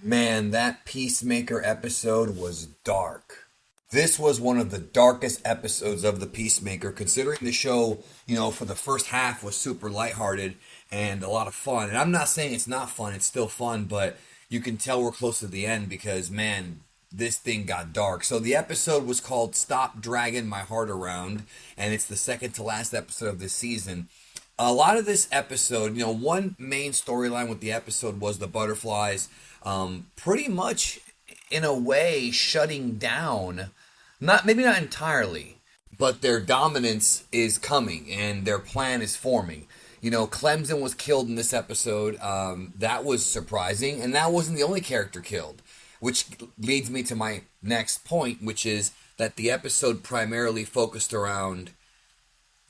Man, that Peacemaker episode was dark. This was one of the darkest episodes of the Peacemaker, considering the show, for the first half was super lighthearted and a lot of fun. And I'm not saying it's not fun, it's still fun, but you can tell we're close to the end because, man, this thing got dark. So the episode was called Stop Dragging My Heart Around, and it's the second to last episode of this season. A lot of this episode, one main storyline with the episode was the butterflies pretty much in a way shutting down, not maybe not entirely, but their dominance is coming and their plan is forming. Clemson was killed in this episode. That was surprising, and that wasn't the only character killed, which leads me to my next point, which is that the episode primarily focused around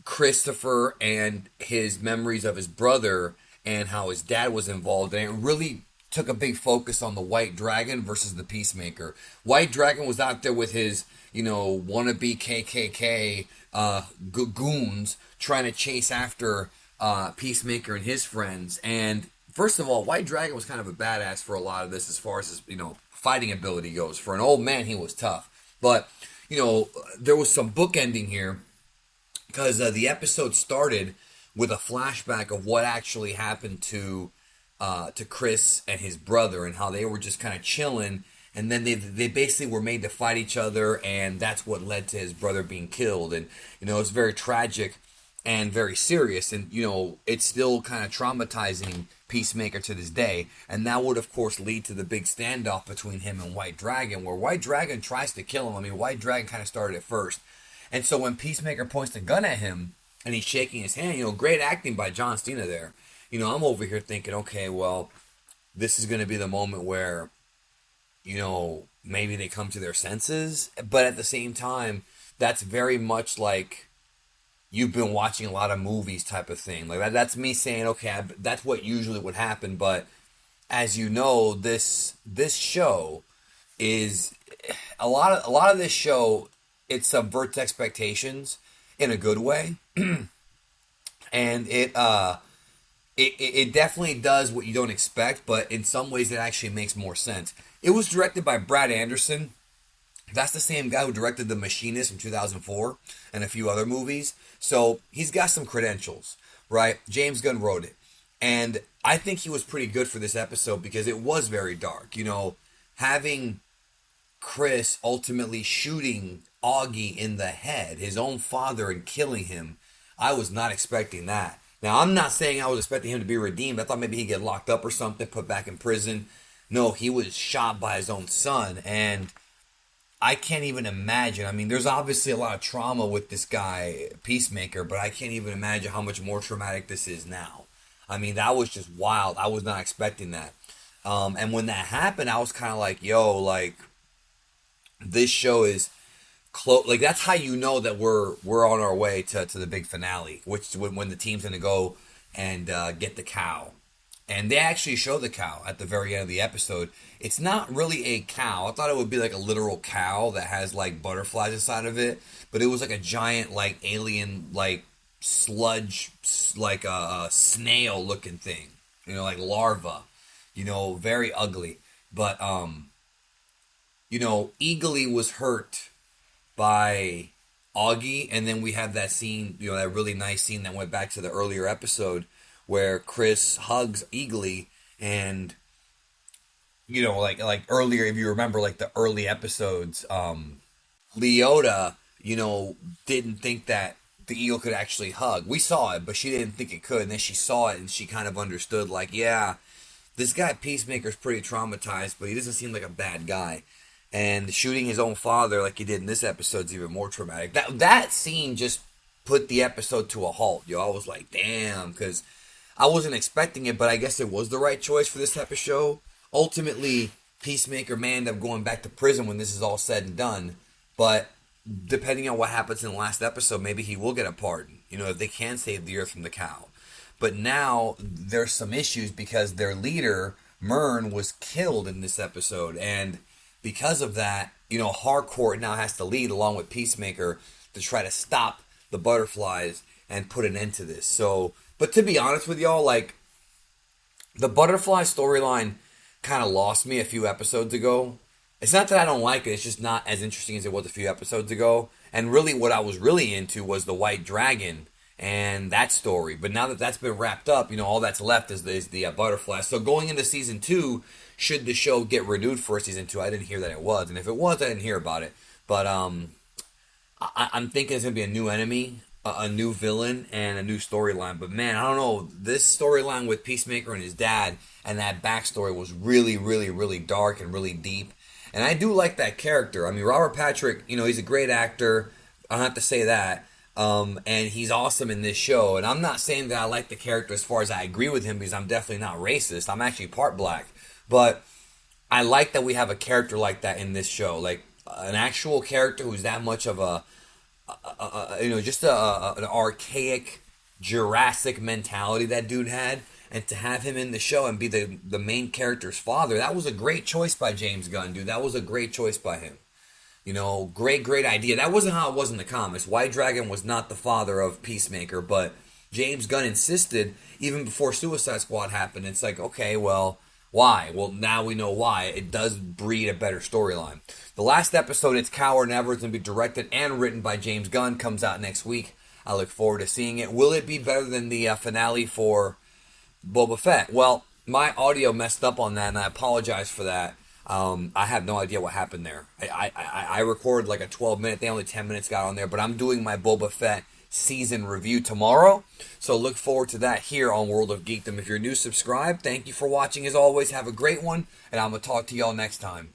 Christopher and his memories of his brother and how his dad was involved, and it really took a big focus on the White Dragon versus the Peacemaker. White Dragon was out there with his, wannabe KKK goons trying to chase after Peacemaker and his friends. And first of all, White Dragon was kind of a badass for a lot of this as far as his, fighting ability goes. For an old man, he was tough. But, there was some bookending here because the episode started with a flashback of what actually happened to Chris and his brother and how they were just kind of chilling, and then they basically were made to fight each other, and that's what led to his brother being killed. And it's very tragic and very serious, and it's still kind of traumatizing Peacemaker to this day. And that would of course lead to the big standoff between him and White Dragon, where White Dragon tries to kill him. I mean, White Dragon kind of started it first, and so when Peacemaker points the gun at him and he's shaking his hand, great acting by John Cena there. I'm over here thinking, okay, well, this is going to be the moment where, maybe they come to their senses. But at the same time, that's very much like you've been watching a lot of movies type of thing. Like that's me saying, okay, that's what usually would happen. But as you know, this show is a lot of this show. It subverts expectations in a good way, and it definitely does what you don't expect, but in some ways it actually makes more sense. It was directed by Brad Anderson. That's the same guy who directed The Machinist in 2004 and a few other movies. So he's got some credentials, right? James Gunn wrote it. And I think he was pretty good for this episode because it was very dark. Having Chris ultimately shooting Augie in the head, his own father, and killing him, I was not expecting that. Now, I'm not saying I was expecting him to be redeemed. I thought maybe he'd get locked up or something, put back in prison. No, he was shot by his own son, and I can't even imagine. I mean, there's obviously a lot of trauma with this guy, Peacemaker, but I can't even imagine how much more traumatic this is now. I mean, that was just wild. I was not expecting that. And when that happened, I was kind of like, yo, like, this show is close. Like, that's how you know that we're on our way to the big finale, which when the team's going to go and get the cow. And they actually show the cow at the very end of the episode. It's not really a cow. I thought it would be like a literal cow that has like butterflies inside of it, but it was like a giant like alien like sludge, like a snail looking thing, like larva, very ugly. But Eagly was hurt by Augie, and then we have that scene, that really nice scene that went back to the earlier episode where Chris hugs Eagly, and like earlier, if you remember, like the early episodes, Leota, didn't think that the eagle could actually hug. We saw it, but she didn't think it could, and then she saw it and she kind of understood, like, yeah, this guy Peacemaker's pretty traumatized, but he doesn't seem like a bad guy. And shooting his own father like he did in this episode is even more traumatic. That scene just put the episode to a halt, I was like, damn, because I wasn't expecting it, but I guess it was the right choice for this type of show. Ultimately, Peacemaker may end up going back to prison when this is all said and done, but depending on what happens in the last episode, maybe he will get a pardon, if they can save the earth from the cow. But now there's some issues because their leader, Myrn, was killed in this episode, and because of that, Harcourt now has to lead along with Peacemaker to try to stop the butterflies and put an end to this. So, but to be honest with y'all, like, the butterfly storyline kind of lost me a few episodes ago. It's not that I don't like it, it's just not as interesting as it was a few episodes ago. And really, what I was really into was the White Dragon and that story. But now that that's been wrapped up, all that's left is the butterfly. So going into season 2, should the show get renewed for season 2, I didn't hear that it was. And if it was, I didn't hear about it. But I'm thinking it's going to be a new enemy, a new villain, and a new storyline. But man, I don't know. This storyline with Peacemaker and his dad and that backstory was really, really, really dark and really deep. And I do like that character. I mean, Robert Patrick, he's a great actor. I don't have to say that. And he's awesome in this show. And I'm not saying that I like the character as far as I agree with him, because I'm definitely not racist. I'm actually part black. But I like that we have a character like that in this show. Like an actual character who's that much of just an archaic Jurassic mentality that dude had. And to have him in the show and be the main character's father, that was a great choice by James Gunn, dude. That was a great choice by him. Great idea. That wasn't how it was in the comics. White Dragon was not the father of Peacemaker, but James Gunn insisted even before Suicide Squad happened. It's like, okay, well, why? Well, now we know why. It does breed a better storyline. The last episode, It's Coward Never, is going to be directed and written by James Gunn, comes out next week. I look forward to seeing it. Will it be better than the finale for Boba Fett? Well, my audio messed up on that, and I apologize for that. I have no idea what happened there. I recorded like a 12-minute. They only 10 minutes got on there, but I'm doing my Boba Fett season review tomorrow, so look forward to that here on World of Geekdom. If you're new, subscribe. Thank you for watching as always. Have a great one, and I'm going to talk to y'all next time.